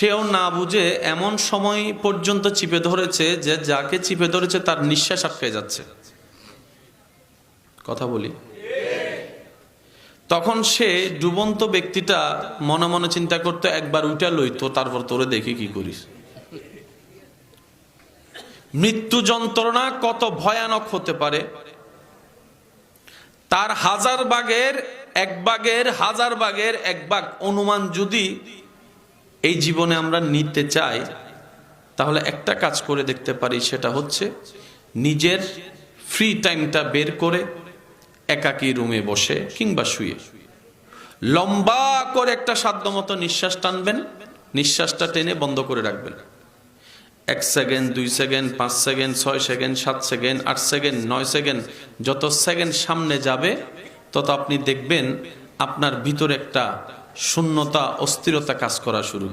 সেও না বুঝে এমন সময় পর্যন্ত চিপে ধরেছে যে যাকে চিপে ধরেছে তার নিঃশ্বাস আটকে যাচ্ছে। কথা বলি, তখন সে ডুবন্ত ব্যক্তিটা মনে মনে চিন্তা করতো, একবার উঠা লইতো, তারপর তোরে দেখি কি করিস। মৃত্যু যন্ত্রণা কত ভয়ানক হতে পারে, তার হাজার ভাগের এক ভাগ অনুমান যদি এই জীবনে আমরা নিতে চাই, তাহলে একটা কাজ করে দেখতে পারি, সেটা হচ্ছে নিজের ফ্রি টাইমটা বের করে একাকী রুমে বসে কিংবা শুয়ে লম্বা করে একটা সাধ্যমতো নিঃশ্বাস টানবেন, নিঃশ্বাসটা টেনে বন্ধ করে রাখবেন। 1 second, 2 second, 5 second, 6 second, 7 second, 8 second, 9 second, যত সেকেন্ড সামনে যাবে তত আপনি দেখবেন আপনার ভিতরে একটা শূন্যতা, অস্থিরতা কাজ করা শুরু করবে।